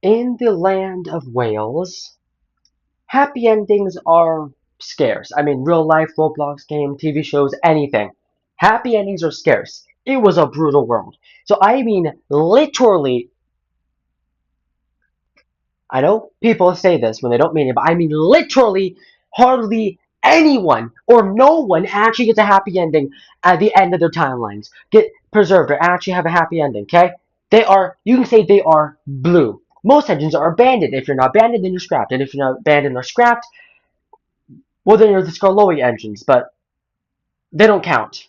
In the land of Wales, happy endings are scarce. I mean, real life, Roblox game, TV shows, anything. Happy endings are scarce. It was a brutal world. So, I mean, literally, I know people say this when they don't mean it, but I mean, literally, hardly anyone or no one actually gets a happy ending at the end of their timelines. Get preserved or actually have a happy ending, okay? You can say they are blue. Most engines are abandoned. If you're not abandoned, then you're scrapped. And if you're not abandoned or scrapped, well, then you're the Scarloey engines, but they don't count.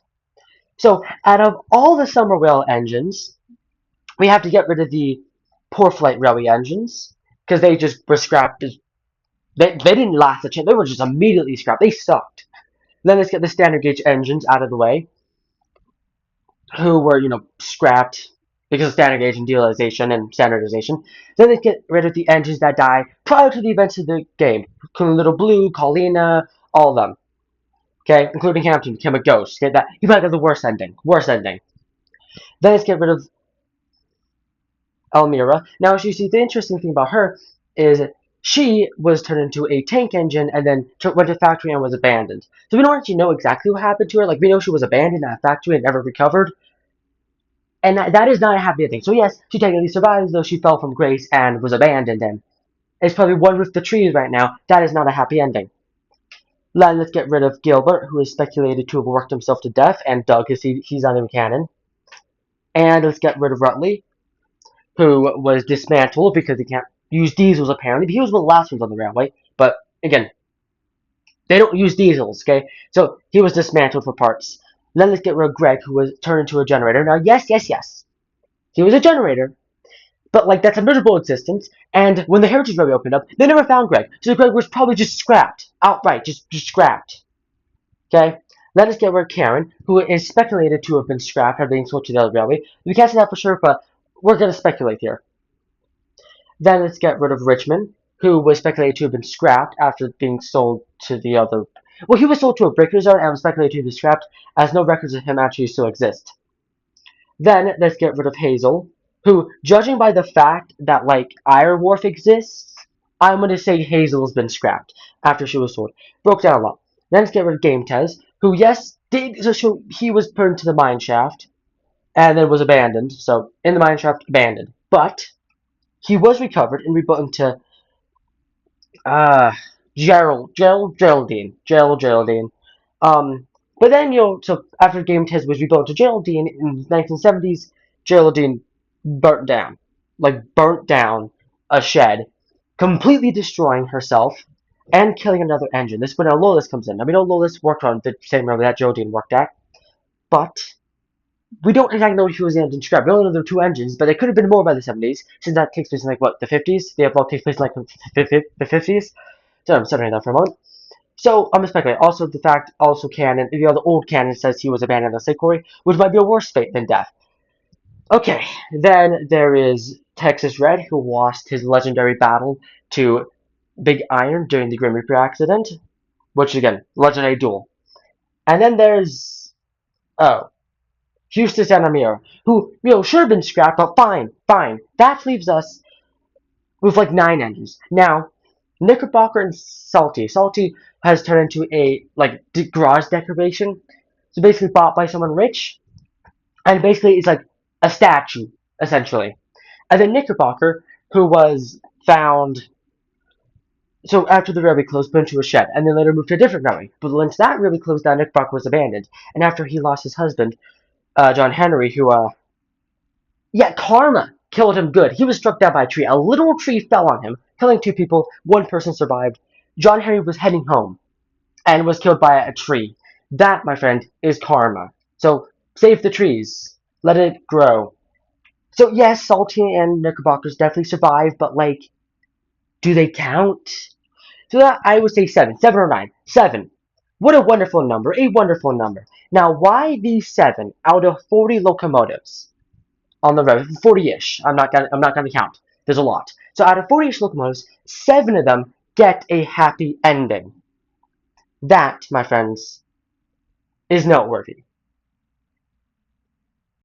So, out of all the Summer Rail engines, we have to get rid of the Poor Flight Railway engines, because they just were scrapped. They didn't last a chance. They were just immediately scrapped. They sucked. Then let's get the standard gauge engines out of the way, who were, scrapped because of standard gauge and dealization and standardization. Then let's get rid of the engines that die prior to the events of the game. Little Blue, Colina, all of them. Okay, including Hampton became a ghost. Okay, that you might have the worst ending. Worst ending. Then let's get rid of Elmira. Now, you see, the interesting thing about her is she was turned into a tank engine and then went to factory and was abandoned. So we don't actually know exactly what happened to her. Like, we know she was abandoned at a factory and never recovered. And that is not a happy ending. So yes, she technically survives, though she fell from grace and was abandoned and is probably one with the trees right now. That is not a happy ending. Then let's get rid of Gilbert, who is speculated to have worked himself to death, and Doug, because he's not in canon. And let's get rid of Rutley, who was dismantled because he can't use diesels apparently. But he was one of the last ones on the railway. But again, they don't use diesels, okay? So he was dismantled for parts. Then let's get rid of Greg, who was turned into a generator. Now, yes. He was a generator, but like that's a miserable existence. And when the Heritage Railway opened up, they never found Greg. So Greg was probably just scrapped outright, just scrapped. Okay. Let us get rid of Karen, who is speculated to have been scrapped after being sold to the other railway. We can't say that for sure, but we're going to speculate here. Then let's get rid of Richmond, who was speculated to have been scrapped after being sold to the other. Well, he was sold to a breaker's yard and was speculated to be scrapped, as no records of him actually still exist. Then let's get rid of Hazel, who, judging by the fact that like Iron Wharf exists, I'm going to say Hazel's been scrapped after she was sold. Broke down a lot. Then let's get rid of Game Tez, who yes did so he was put into the mine shaft and then was abandoned. So in the mine shaft, abandoned, but he was recovered and rebuilt into uh Geraldine. But then so after Game Tez was rebuilt to Geraldine in the 1970s, Geraldine burnt down a shed, completely destroying herself and killing another engine. This is when Lolis comes in. Now we know Lolis worked on the same railway that Geraldine worked at, but we don't exactly know if she was the engine scrap. We only know there were two engines, but it could have been more by the 70s, since that takes place in the 50s. The epilogue takes place in the 50s. So I'm studying that for a moment. So I'm speculating. Also, the fact, canon, the old canon says he was abandoned in the state quarry, which might be a worse fate than death. Okay, then there is Texas Red, who lost his legendary battle to Big Iron during the Grim Reaper accident, which again, legendary duel. And then there's Eustace and Amir, who should have been scrapped, but fine. That leaves us with like 9 engines. Now, Knickerbocker and Salty. Salty has turned into a garage decoration. So basically bought by someone rich, and basically it's like a statue essentially. And then Knickerbocker, who was found. So after the railway closed, put into a shed, and then later moved to a different railway. But once that railway closed down, Knickerbocker was abandoned. And after he lost his husband, John Henry, who karma killed him good. He was struck down by a tree. A literal tree fell on him, killing 2 people. 1 person survived. John Henry was heading home and was killed by a tree. That, my friend, is karma. So save the trees. Let it grow. So yes, Salty and Knickerbockers definitely survived, but do they count? So that I would say 7. 7 or 9. 7. What a wonderful number. A wonderful number. Now, why these 7 out of 40 locomotives on the road? 40-ish. I'm not gonna count. There's a lot. So out of 40-ish locomotives, 7 of them get a happy ending. That, my friends, is noteworthy.